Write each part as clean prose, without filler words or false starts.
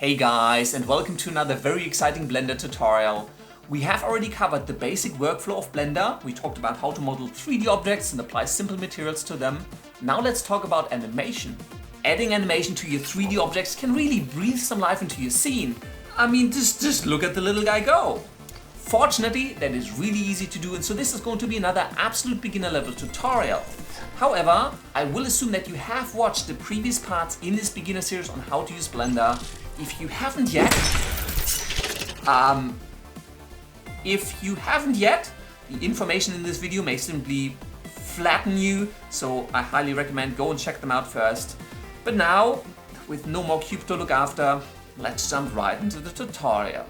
Hey guys, and welcome to another very exciting Blender tutorial. We have already covered the basic workflow of Blender. We talked about how to model 3D objects and apply simple materials to them. Now let's talk about animation. Adding animation to your 3D objects can really breathe some life into your scene. I mean, just look at the little guy go. Fortunately, that is really easy to do, and so this is going to be another absolute beginner level tutorial. However, I will assume that you have watched the previous parts in this beginner series on how to use Blender. If you haven't yet, the information in this video may simply flatten you, so I highly recommend go and check them out first. But now, with no more cube to look after, let's jump right into the tutorial.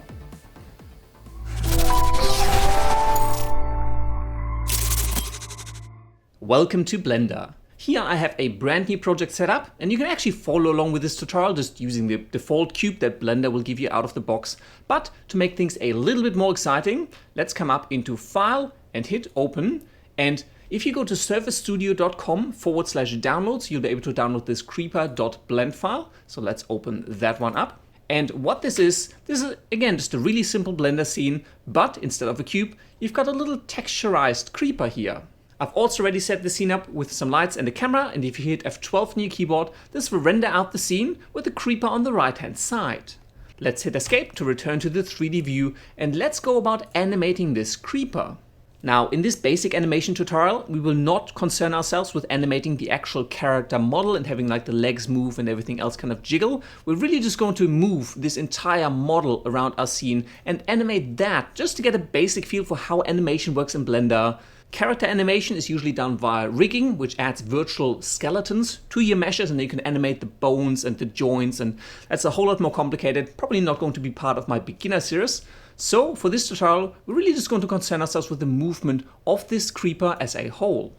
Welcome to Blender. Here I have a brand new project set up, and you can actually follow along with this tutorial just using the default cube that Blender will give you out of the box. But to make things a little bit more exciting, let's come up into File and hit Open. And if you go to surfacestudio.com/downloads, you'll be able to download this creeper.blend file. So let's open that one up. And what this is again just a really simple Blender scene, but instead of a cube, you've got a little texturized creeper here. I've also already set the scene up with some lights and a camera, and if you hit F12 on your keyboard, this will render out the scene with the creeper on the right hand side. Let's hit Escape to return to the 3D view, and let's go about animating this creeper. Now, in this basic animation tutorial, we will not concern ourselves with animating the actual character model and having like the legs move and everything else kind of jiggle. We're really just going to move this entire model around our scene and animate that just to get a basic feel for how animation works in Blender. Character animation is usually done via rigging, which adds virtual skeletons to your meshes, and you can animate the bones and the joints, and that's a whole lot more complicated, probably not going to be part of my beginner series. So for this tutorial, we're really just going to concern ourselves with the movement of this creeper as a whole.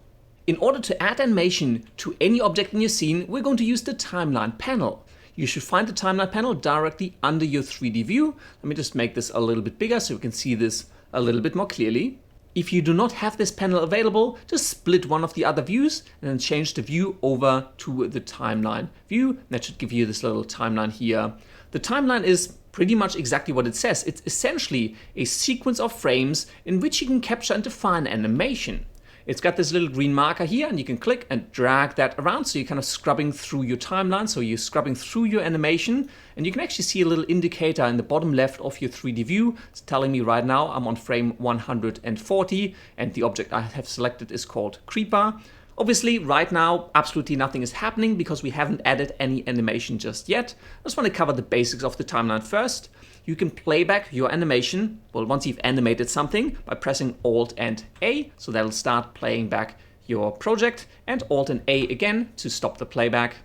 In order to add animation to any object in your scene, we're going to use the timeline panel. You should find the timeline panel directly under your 3D view. Let me just make this a little bit bigger so we can see this a little bit more clearly. If you do not have this panel available, just split one of the other views and then change the view over to the timeline view. That should give you this little timeline here. The timeline is pretty much exactly what it says. It's essentially a sequence of frames in which you can capture and define animation. It's got this little green marker here, and you can click and drag that around, so you're kind of scrubbing through your timeline, so you're scrubbing through your animation, and you can actually see a little indicator in the bottom left of your 3D view. It's telling me right now I'm on frame 140, and the object I have selected is called Creeper. Obviously, right now, absolutely nothing is happening because we haven't added any animation just yet. I just want to cover the basics of the timeline first. You can play back your animation, well, once you've animated something, by pressing Alt and A, so that'll start playing back your project, and Alt and A again to stop the playback.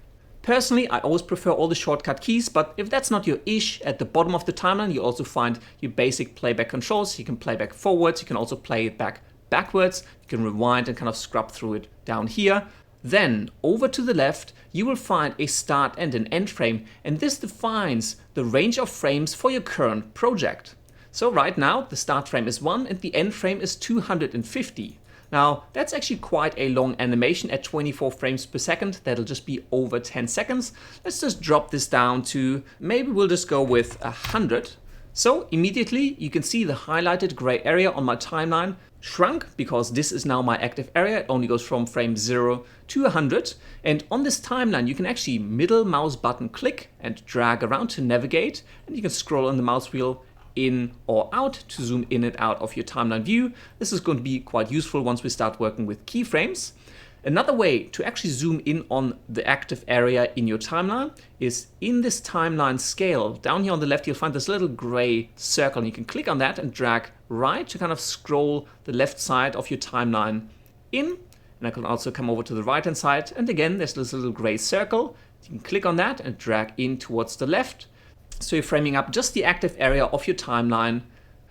Personally, I always prefer all the shortcut keys, but if that's not your ish, at the bottom of the timeline, you also find your basic playback controls. You can play back forwards, you can also play it back backwards, you can rewind and kind of scrub through it down here. Then, over to the left, you will find a start and an end frame, and this defines the range of frames for your current project. So right now, the start frame is 1 and the end frame is 250. Now, that's actually quite a long animation at 24 frames per second. That'll just be over 10 seconds. Let's just drop this down to, maybe we'll just go with 100. So immediately, you can see the highlighted gray area on my timeline shrunk because this is now my active area. It only goes from frame 0 to 100. And on this timeline, you can actually middle mouse button click and drag around to navigate. And you can scroll on the mouse wheel in or out to zoom in and out of your timeline view. This is going to be quite useful once we start working with keyframes. Another way to actually zoom in on the active area in your timeline is in this timeline scale. Down here on the left, you'll find this little gray circle, and you can click on that and drag right to kind of scroll the left side of your timeline in. And I can also come over to the right hand side, and again, there's this little gray circle. You can click on that and drag in towards the left. So you're framing up just the active area of your timeline.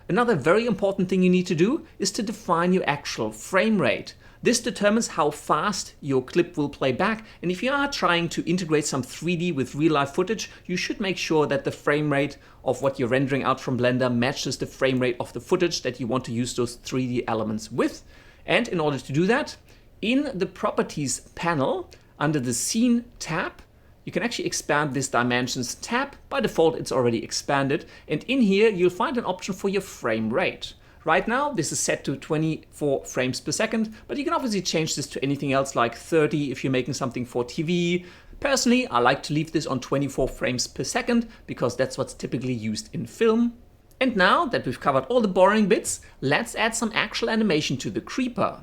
Another very important thing you need to do is to define your actual frame rate. This determines how fast your clip will play back, and if you are trying to integrate some 3D with real-life footage, you should make sure that the frame rate of what you're rendering out from Blender matches the frame rate of the footage that you want to use those 3D elements with. And in order to do that, in the Properties panel, under the Scene tab, you can actually expand this dimensions tab. By default, it's already expanded. And in here, you'll find an option for your frame rate. Right now, this is set to 24 frames per second, but you can obviously change this to anything else like 30 if you're making something for TV. Personally, I like to leave this on 24 frames per second because that's what's typically used in film. And now that we've covered all the boring bits, let's add some actual animation to the creeper.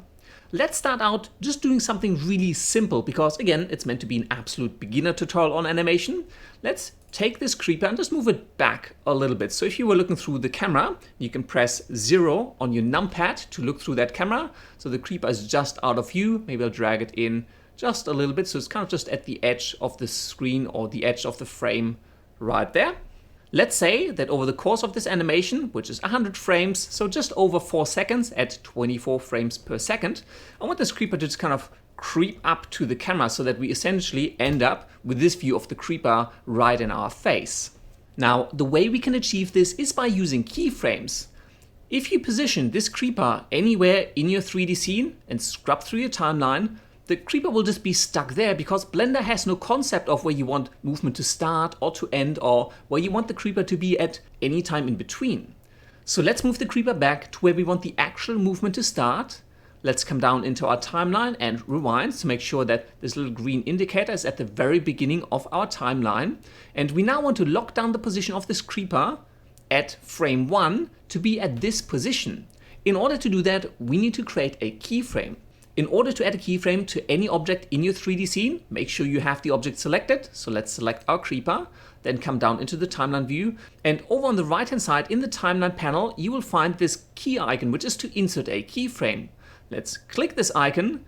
Let's start out just doing something really simple because, again, it's meant to be an absolute beginner tutorial on animation. Let's take this creeper and just move it back a little bit. So if you were looking through the camera, you can press 0 on your numpad to look through that camera. So the creeper is just out of view. Maybe I'll drag it in just a little bit. So it's kind of just at the edge of the screen or the edge of the frame right there. Let's say that over the course of this animation, which is 100 frames, so just over 4 seconds at 24 frames per second, I want this creeper to just kind of creep up to the camera so that we essentially end up with this view of the creeper right in our face. Now, the way we can achieve this is by using keyframes. If you position this creeper anywhere in your 3D scene and scrub through your timeline, the creeper will just be stuck there because Blender has no concept of where you want movement to start or to end or where you want the creeper to be at any time in between. So let's move the creeper back to where we want the actual movement to start. Let's come down into our timeline and rewind to make sure that this little green indicator is at the very beginning of our timeline. And we now want to lock down the position of this creeper at frame 1 to be at this position. In order to do that, we need to create a keyframe. In order to add a keyframe to any object in your 3D scene, make sure you have the object selected. So let's select our creeper, then come down into the timeline view. And over on the right hand side in the timeline panel, you will find this key icon, which is to insert a keyframe. Let's click this icon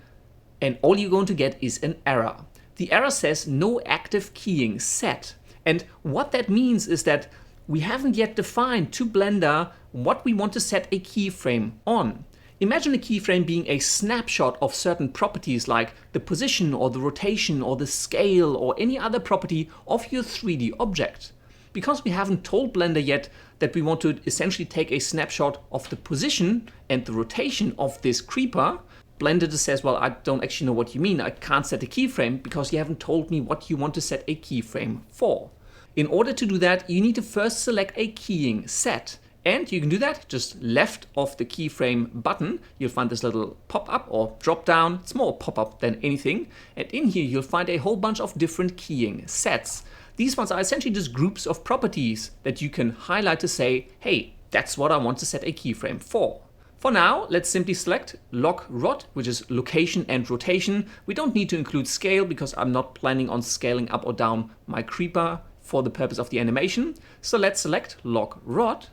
and all you're going to get is an error. The error says no active keying set. And what that means is that we haven't yet defined to Blender what we want to set a keyframe on. Imagine a keyframe being a snapshot of certain properties like the position or the rotation or the scale or any other property of your 3D object. Because we haven't told Blender yet that we want to essentially take a snapshot of the position and the rotation of this creeper, Blender just says, well, I don't actually know what you mean. I can't set a keyframe because you haven't told me what you want to set a keyframe for. In order to do that, you need to first select a keying set. And you can do that just left of the keyframe button. You'll find this little pop-up or drop-down. It's more pop-up than anything. And in here, you'll find a whole bunch of different keying sets. These ones are essentially just groups of properties that you can highlight to say, hey, that's what I want to set a keyframe for. For now, let's simply select lock rot, which is location and rotation. We don't need to include scale because I'm not planning on scaling up or down my creeper for the purpose of the animation. So let's select lock rot.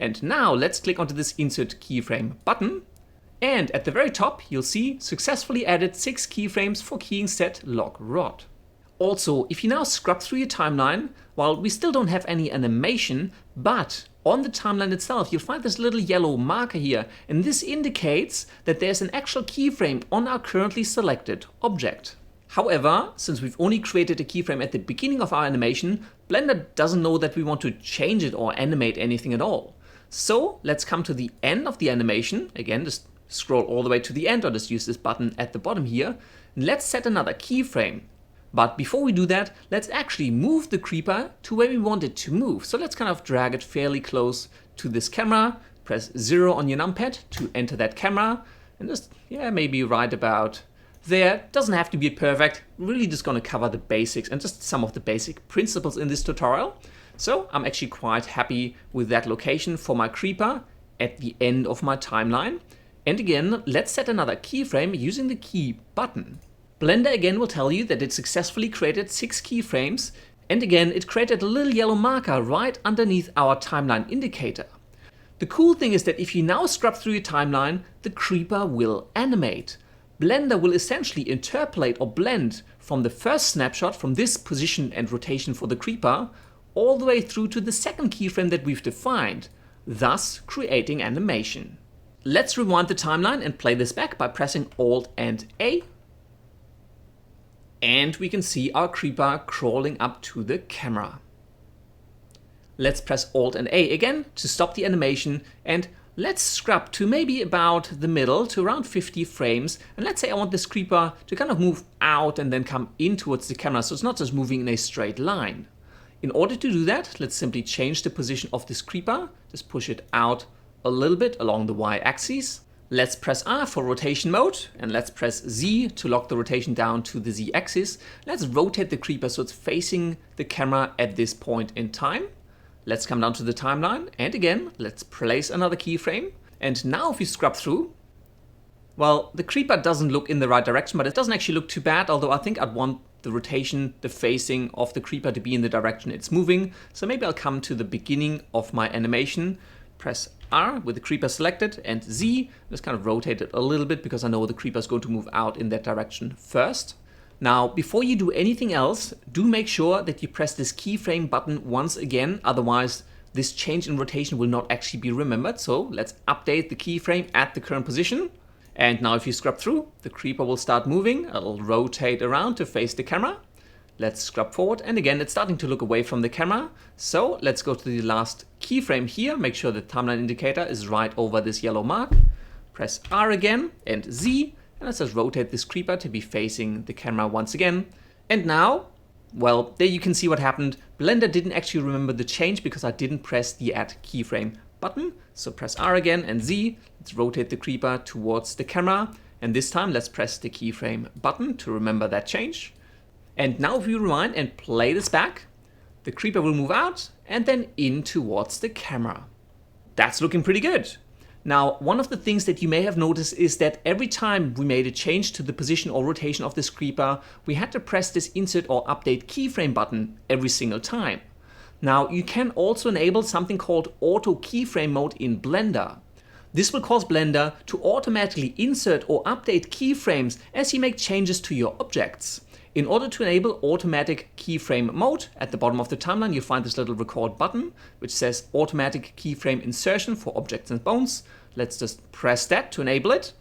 And now let's click onto this Insert Keyframe button. And at the very top, you'll see successfully added 6 keyframes for keying set lock rot. Also, if you now scrub through your timeline, while we still don't have any animation, but on the timeline itself, you'll find this little yellow marker here. And this indicates that there's an actual keyframe on our currently selected object. However, since we've only created a keyframe at the beginning of our animation, Blender doesn't know that we want to change it or animate anything at all. So let's come to the end of the animation. Again, just scroll all the way to the end or just use this button at the bottom here. And let's set another keyframe. But before we do that, let's actually move the creeper to where we want it to move. So let's kind of drag it fairly close to this camera. Press 0 on your numpad to enter that camera. And just, maybe right about there. Doesn't have to be perfect. We're really just going to cover the basics and just some of the basic principles in this tutorial. So I'm actually quite happy with that location for my creeper at the end of my timeline. And again, let's set another keyframe using the key button. Blender again will tell you that it successfully created 6 keyframes. And again, it created a little yellow marker right underneath our timeline indicator. The cool thing is that if you now scrub through your timeline, the creeper will animate. Blender will essentially interpolate or blend from the first snapshot from this position and rotation for the creeper all the way through to the second keyframe that we've defined, thus creating animation. Let's rewind the timeline and play this back by pressing Alt and A. And we can see our creeper crawling up to the camera. Let's press Alt and A again to stop the animation, and let's scrub to maybe about the middle, to around 50 frames. And let's say I want this creeper to kind of move out and then come in towards the camera, so it's not just moving in a straight line. In order to do that, let's simply change the position of this creeper. Just push it out a little bit along the y-axis. Let's press R for rotation mode, and let's press Z to lock the rotation down to the Z-axis. Let's rotate the creeper so it's facing the camera at this point in time. Let's come down to the timeline, and again, let's place another keyframe. And now if we scrub through, well, the creeper doesn't look in the right direction, but it doesn't actually look too bad, although I think I'd want the rotation, the facing of the creeper to be in the direction it's moving. So maybe I'll come to the beginning of my animation, press R with the creeper selected, and Z, just kind of rotate it a little bit because I know the creeper is going to move out in that direction first. Now, before you do anything else, do make sure that you press this keyframe button once again, otherwise this change in rotation will not actually be remembered. So let's update the keyframe at the current position. And now if you scrub through, the creeper will start moving. It'll rotate around to face the camera. Let's scrub forward, and again, it's starting to look away from the camera. So let's go to the last keyframe here. Make sure the timeline indicator is right over this yellow mark. Press R again and Z, and let's just rotate this creeper to be facing the camera once again. And now, well, there you can see what happened. Blender didn't actually remember the change because I didn't press the Add Keyframe button. So press R again and Z. Let's rotate the creeper towards the camera. And this time, let's press the keyframe button to remember that change. And now if we rewind and play this back, the creeper will move out and then in towards the camera. That's looking pretty good. Now, one of the things that you may have noticed is that every time we made a change to the position or rotation of this creeper, we had to press this Insert or Update Keyframe button every single time. Now, you can also enable something called Auto Keyframe mode in Blender. This will cause Blender to automatically insert or update keyframes as you make changes to your objects. In order to enable automatic keyframe mode, at the bottom of the timeline you'll find this little record button which says automatic keyframe insertion for objects and bones. Let's just press that to enable it.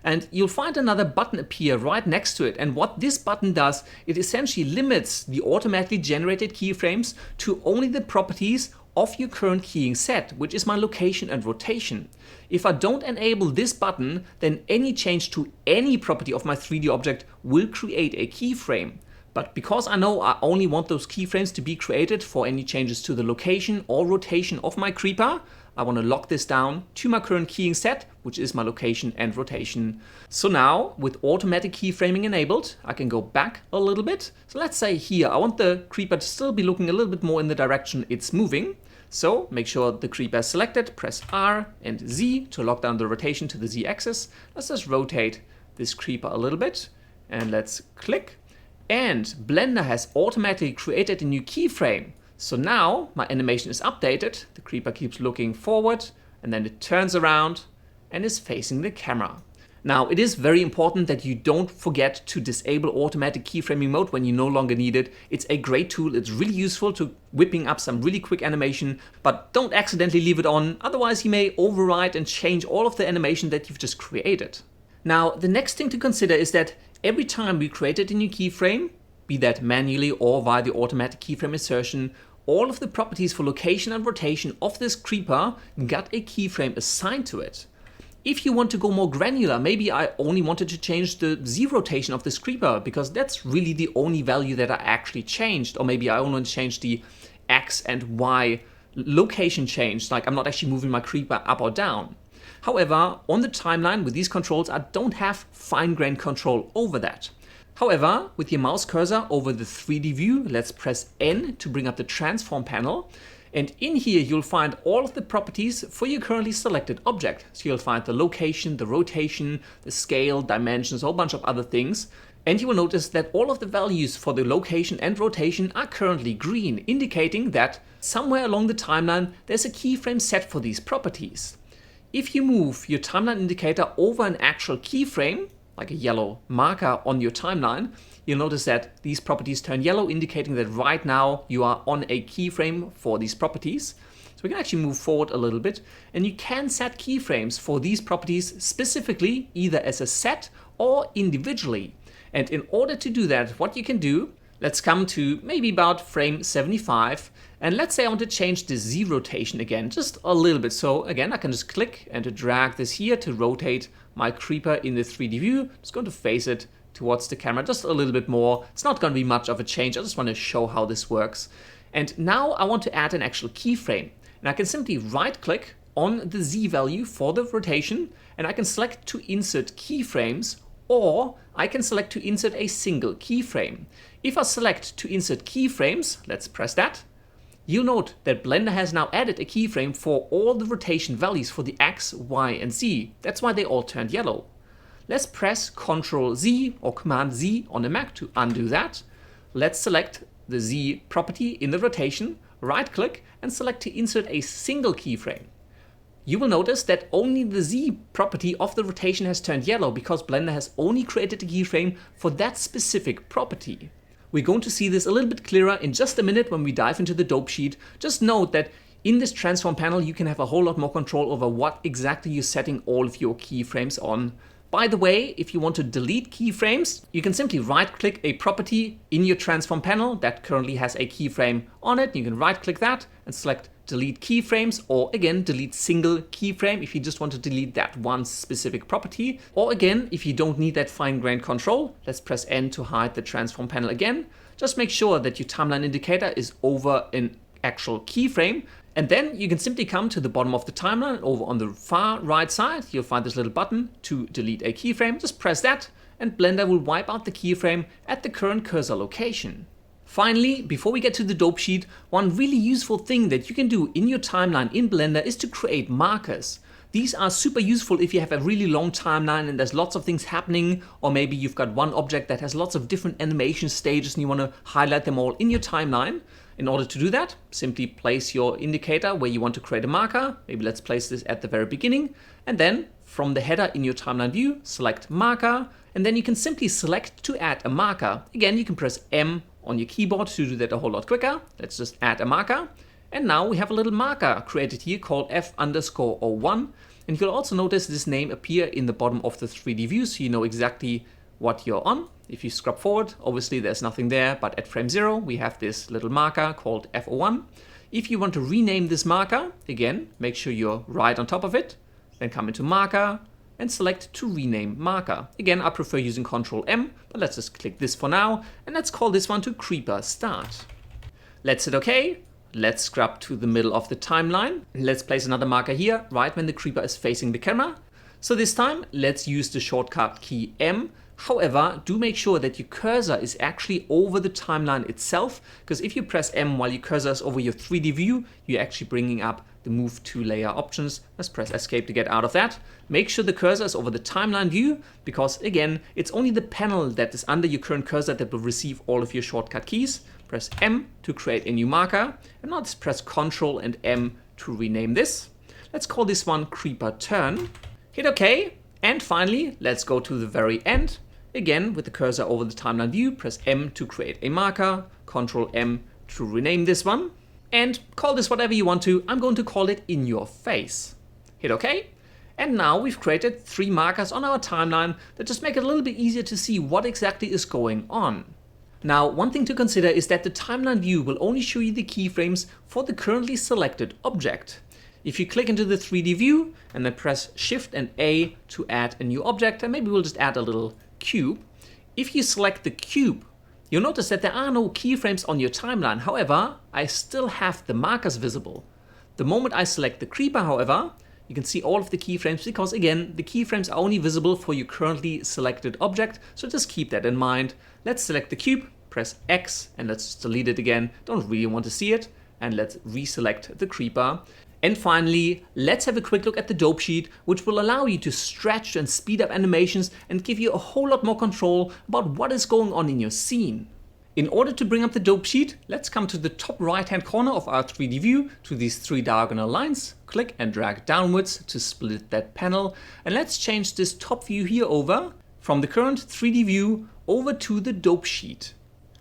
And you'll find another button appear right next to it. And what this button does, it essentially limits the automatically generated keyframes to only the properties of your current keying set, which is my location and rotation. If I don't enable this button, then any change to any property of my 3D object will create a keyframe. But because I know I only want those keyframes to be created for any changes to the location or rotation of my creeper, I want to lock this down to my current keying set, which is my location and rotation. So now, with automatic keyframing enabled, I can go back a little bit. So let's say here, I want the creeper to still be looking a little bit more in the direction it's moving. So make sure the creeper is selected, press R and Z to lock down the rotation to the Z axis. Let's just rotate this creeper a little bit and let's click. And Blender has automatically created a new keyframe. So now my animation is updated, the creeper keeps looking forward and then it turns around and is facing the camera. Now it is very important that you don't forget to disable automatic keyframing mode when you no longer need it. It's a great tool, it's really useful to whipping up some really quick animation, but don't accidentally leave it on, otherwise you may override and change all of the animation that you've just created. Now the next thing to consider is that every time we created a new keyframe, be that manually or via the automatic keyframe insertion, all of the properties for location and rotation of this creeper got a keyframe assigned to it. If you want to go more granular, maybe I only wanted to change the Z rotation of this creeper because that's really the only value that I actually changed, or maybe I only changed the X and Y location change, like I'm not actually moving my creeper up or down. However, on the timeline with these controls, I don't have fine-grained control over that. However, with your mouse cursor over the 3D view, let's press N to bring up the transform panel. And in here, you'll find all of the properties for your currently selected object. So you'll find the location, the rotation, the scale, dimensions, a whole bunch of other things. And you will notice that all of the values for the location and rotation are currently green, indicating that somewhere along the timeline, there's a keyframe set for these properties. If you move your timeline indicator over an actual keyframe, like a yellow marker on your timeline, you'll notice that these properties turn yellow, indicating that right now you are on a keyframe for these properties. So we can actually move forward a little bit, and you can set keyframes for these properties specifically, either as a set or individually. And in order to do that, what you can do, Let's come to maybe about frame 75. And let's say I want to change the Z rotation again, just a little bit. So again, I can just click and to drag this here to rotate my creeper in the 3D view. I'm just going to face it towards the camera just a little bit more. It's not going to be much of a change. I just want to show how this works. And now I want to add an actual keyframe. And I can simply right click on the Z value for the rotation, and I can select to insert keyframes, or I can select to insert a single keyframe. If I select to insert keyframes, let's press that, you'll note that Blender has now added a keyframe for all the rotation values for the X, Y, and Z. That's why they all turned yellow. Let's press Ctrl Z or Command Z on the Mac to undo that. Let's select the Z property in the rotation, right click, and select to insert a single keyframe. You will notice that only the Z property of the rotation has turned yellow because Blender has only created a keyframe for that specific property. We're going to see this a little bit clearer in just a minute when we dive into the dope sheet. Just note that in this transform panel, you can have a whole lot more control over what exactly you're setting all of your keyframes on. By the way, if you want to delete keyframes, you can simply right-click a property in your transform panel that currently has a keyframe on it. You can right-click that and select delete keyframes, or again, delete single keyframe if you just want to delete that one specific property. Or again, if you don't need that fine-grained control, let's press N to hide the transform panel again. Just make sure that your timeline indicator is over an actual keyframe. And then you can simply come to the bottom of the timeline. Over on the far right side, you'll find this little button to delete a keyframe. Just press that and Blender will wipe out the keyframe at the current cursor location. Finally, before we get to the dope sheet, one really useful thing that you can do in your timeline in Blender is to create markers. These are super useful if you have a really long timeline and there's lots of things happening, or maybe you've got one object that has lots of different animation stages and you want to highlight them all in your timeline. In order to do that, simply place your indicator where you want to create a marker. Maybe let's place this at the very beginning. And then from the header in your timeline view, select marker. And then you can simply select to add a marker. Again, you can press M on your keyboard to do that a whole lot quicker. Let's just add a marker. And now we have a little marker created here called F_01. And you'll also notice this name appear in the bottom of the 3D view, so you know exactly what you're on. If you scrub forward, obviously there's nothing there, but at frame 0, we have this little marker called F01. If you want to rename this marker, again, make sure you're right on top of it, then come into marker and select to rename marker. Again, I prefer using Ctrl M, but let's just click this for now, and let's call this one to Creeper Start. Let's hit OK. Let's scrub to the middle of the timeline. Let's place another marker here, right when the creeper is facing the camera. So this time, let's use the shortcut key M. However, do make sure that your cursor is actually over the timeline itself, because if you press M while your cursor is over your 3D view, you're actually bringing up the move to layer options. Let's press escape to get out of that. Make sure the cursor is over the timeline view, because again, it's only the panel that is under your current cursor that will receive all of your shortcut keys. Press M to create a new marker, and now let's press Ctrl and M to rename this. Let's call this one Creeper Turn. Hit OK, and finally, let's go to the very end. Again, with the cursor over the timeline view, press M to create a marker, Ctrl M to rename this one, and call this whatever you want to. I'm going to call it In Your Face. Hit OK. And now we've created 3 markers on our timeline that just make it a little bit easier to see what exactly is going on. Now, one thing to consider is that the timeline view will only show you the keyframes for the currently selected object. If you click into the 3D view and then press Shift and A to add a new object, and maybe we'll just add a little cube. If you select the cube, you'll notice that there are no keyframes on your timeline. However, I still have the markers visible. The moment I select the creeper, however, you can see all of the keyframes because, again, the keyframes are only visible for your currently selected object, so just keep that in mind. Let's select the cube, press X, and let's delete it again. Don't really want to see it. And let's reselect the creeper. And finally, let's have a quick look at the dope sheet, which will allow you to stretch and speed up animations and give you a whole lot more control about what is going on in your scene. In order to bring up the dope sheet, let's come to the top right-hand corner of our 3D view to these 3 diagonal lines. Click and drag downwards to split that panel. And let's change this top view here over from the current 3D view over to the dope sheet.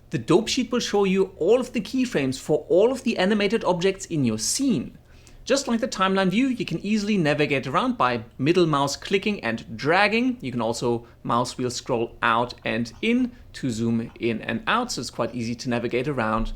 The dope sheet will show you all of the keyframes for all of the animated objects in your scene. Just like the timeline view, you can easily navigate around by middle mouse clicking and dragging. You can also mouse wheel scroll out and in to zoom in and out, so it's quite easy to navigate around.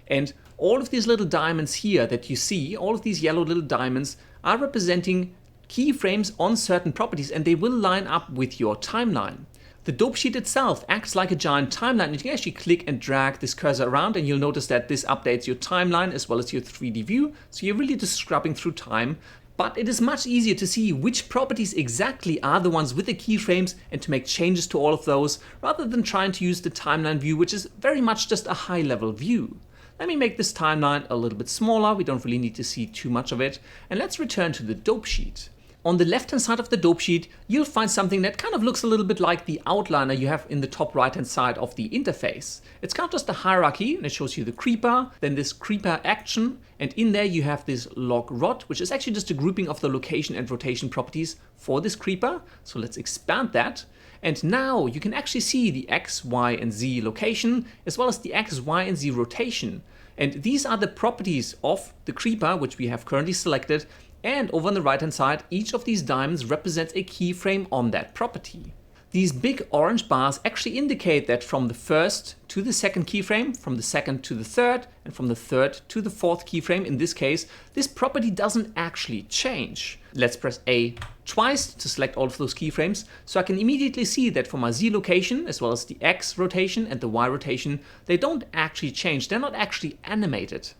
And all of these little diamonds here that you see, all of these yellow little diamonds are representing keyframes on certain properties, and they will line up with your timeline. The dope sheet itself acts like a giant timeline. You can actually click and drag this cursor around, and you'll notice that this updates your timeline as well as your 3D view. So you're really just scrubbing through time. But it is much easier to see which properties exactly are the ones with the keyframes and to make changes to all of those, rather than trying to use the timeline view, which is very much just a high-level view. Let me make this timeline a little bit smaller. We don't really need to see too much of it. And let's return to the dope sheet. On the left-hand side of the dope sheet, you'll find something that kind of looks a little bit like the outliner you have in the top right-hand side of the interface. It's kind of just a hierarchy, and it shows you the creeper, then this creeper action, and in there you have this log rot, which is actually just a grouping of the location and rotation properties for this creeper. So let's expand that. And now you can actually see the X, Y, and Z location, as well as the X, Y, and Z rotation. And these are the properties of the creeper, which we have currently selected. And over on the right hand side, each of these diamonds represents a keyframe on that property. These big orange bars actually indicate that from the first to the second keyframe, from the second to the third, and from the third to the fourth keyframe, in this case, this property doesn't actually change. Let's press A twice to select all of those keyframes, so I can immediately see that for my Z location, as well as the X rotation and the Y rotation, they don't actually change, they're not actually animated.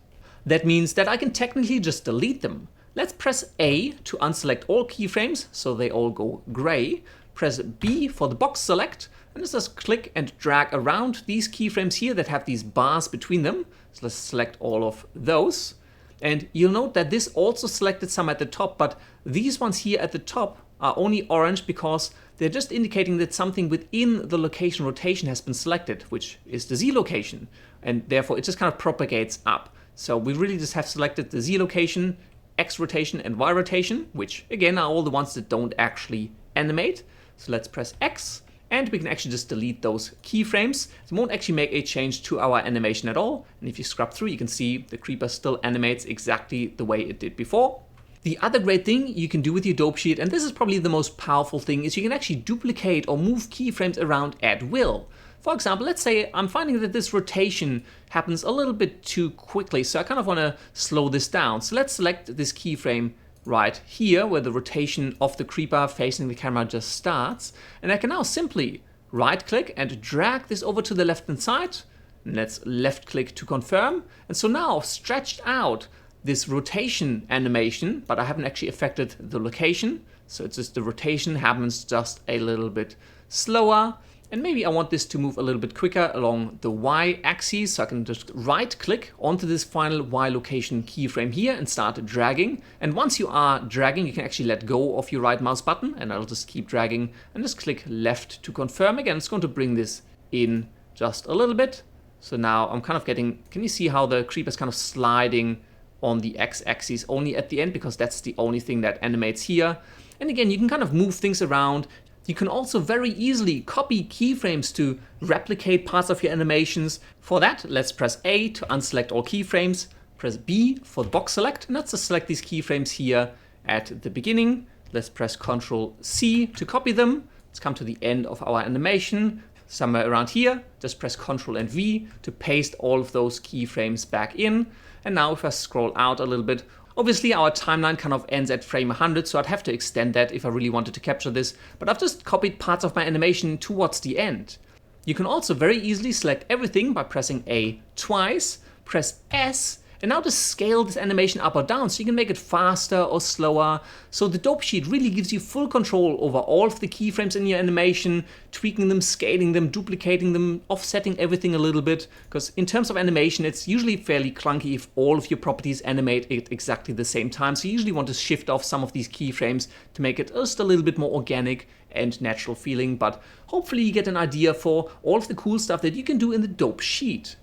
That means that I can technically just delete them. Let's press A to unselect all keyframes, so they all go gray. Press B for the box select, and let's just click and drag around these keyframes here that have these bars between them. So let's select all of those. And you'll note that this also selected some at the top, but these ones here at the top are only orange because they're just indicating that something within the location rotation has been selected, which is the Z location. And therefore it just kind of propagates up. So we really just have selected the Z location, X rotation, and Y rotation, which again are all the ones that don't actually animate. So let's press X, and we can actually just delete those keyframes. It won't actually make a change to our animation at all. And if you scrub through, you can see the creeper still animates exactly the way it did before. The other great thing you can do with your dope sheet, and this is probably the most powerful thing, is you can actually duplicate or move keyframes around at will. For example, let's say I'm finding that this rotation happens a little bit too quickly, so I kind of want to slow this down. So let's select this keyframe right here, where the rotation of the creeper facing the camera just starts. And I can now simply right-click and drag this over to the left-hand side. And let's left-click to confirm. And so now I've stretched out this rotation animation, but I haven't actually affected the location. So it's just the rotation happens just a little bit slower. And maybe I want this to move a little bit quicker along the Y axis, so I can just right click onto this final Y location keyframe here and start dragging. And once you are dragging, you can actually let go of your right mouse button, and I'll just keep dragging and just click left to confirm. Again, it's going to bring this in just a little bit. So now I'm kind of getting, can you see how the creeper is kind of sliding on the X axis only at the end, because that's the only thing that animates here. And again, you can kind of move things around. You can also very easily copy keyframes to replicate parts of your animations. For that, let's press A to unselect all keyframes, press B for the box select, and let's just select these keyframes here at the beginning. Let's press Ctrl C to copy them. Let's come to the end of our animation, somewhere around here. Just press Ctrl and V to paste all of those keyframes back in. And now if I scroll out a little bit, obviously our timeline kind of ends at frame 100, so I'd have to extend that if I really wanted to capture this, but I've just copied parts of my animation towards the end. You can also very easily select everything by pressing A twice, press S, and now just scale this animation up or down so you can make it faster or slower. So the dope sheet really gives you full control over all of the keyframes in your animation, tweaking them, scaling them, duplicating them, offsetting everything a little bit. Because in terms of animation, it's usually fairly clunky if all of your properties animate at exactly the same time. So you usually want to shift off some of these keyframes to make it just a little bit more organic and natural feeling. But hopefully you get an idea for all of the cool stuff that you can do in the dope sheet.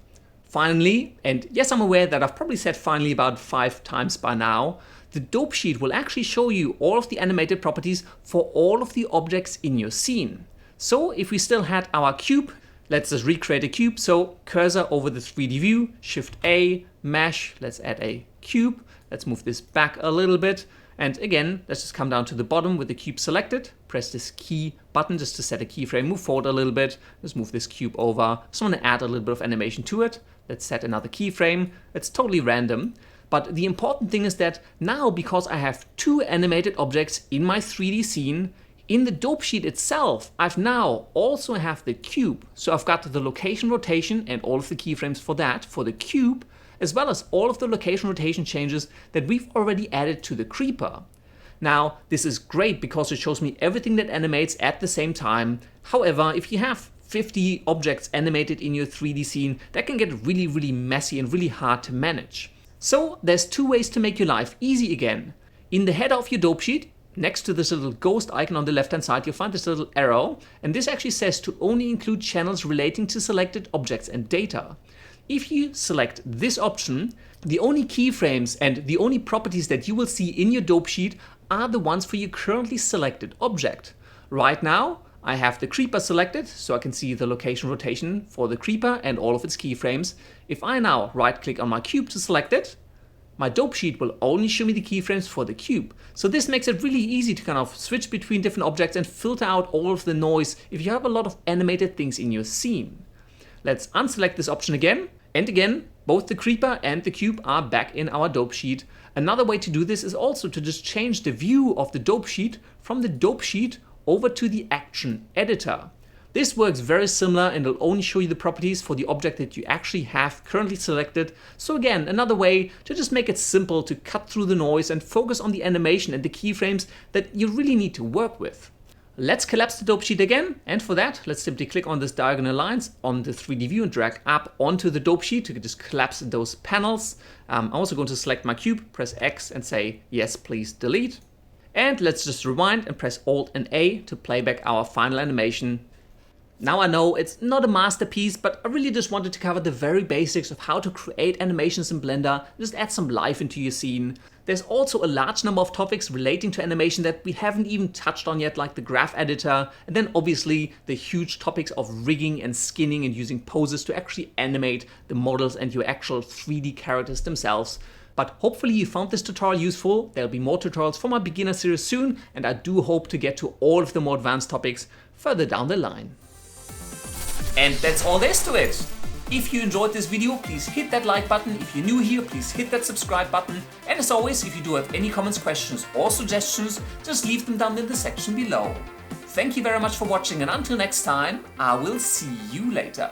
Finally, and yes, I'm aware that I've probably said finally about 5 times by now, the dope sheet will actually show you all of the animated properties for all of the objects in your scene. So if we still had our cube, let's just recreate a cube. So cursor over the 3D view, Shift A, mesh, let's add a cube. Let's move this back a little bit. And again, let's just come down to the bottom with the cube selected. Press this key button just to set a keyframe. Move forward a little bit. Let's move this cube over. Just want to add a little bit of animation to it. Let's set another keyframe. It's totally random. But the important thing is that now, because I have two animated objects in my 3D scene, in the dope sheet itself, I've now also have the cube. So I've got the location rotation and all of the keyframes for that, for the cube, as well as all of the location rotation changes that we've already added to the creeper. Now, this is great because it shows me everything that animates at the same time. However, if you have 50 objects animated in your 3D scene, that can get really, really messy and really hard to manage. So there's two ways to make your life easy again. In the header of your dope sheet, next to this little ghost icon on the left hand side, you'll find this little arrow, and this actually says to only include channels relating to selected objects and data. If you select this option, the only keyframes and the only properties that you will see in your dope sheet are the ones for your currently selected object. Right now, I have the creeper selected, so I can see the location rotation for the creeper and all of its keyframes. If I now right click on my cube to select it, my dope sheet will only show me the keyframes for the cube. So this makes it really easy to kind of switch between different objects and filter out all of the noise if you have a lot of animated things in your scene. Let's unselect this option again. And again, both the creeper and the cube are back in our dope sheet. Another way to do this is also to just change the view of the dope sheet from the dope sheet over to the action editor. This works very similar and will only show you the properties for the object that you actually have currently selected. So again, another way to just make it simple to cut through the noise and focus on the animation and the keyframes that you really need to work with. Let's collapse the dope sheet again, and for that, let's simply click on this diagonal lines on the 3D view and drag up onto the dope sheet to just collapse those panels. I'm also going to select my cube, press X and say, yes, please delete. And let's just rewind and press Alt and A to play back our final animation. Now I know it's not a masterpiece, but I really just wanted to cover the very basics of how to create animations in Blender, just add some life into your scene. There's also a large number of topics relating to animation that we haven't even touched on yet, like the graph editor, and then obviously the huge topics of rigging and skinning and using poses to actually animate the models and your actual 3D characters themselves. But hopefully you found this tutorial useful. There'll be more tutorials for my beginner series soon, and I do hope to get to all of the more advanced topics further down the line. And that's all there is to it. If you enjoyed this video, please hit that like button. If you're new here, please hit that subscribe button. And as always, if you do have any comments, questions or suggestions, just leave them down in the section below. Thank you very much for watching, and until next time, I will see you later.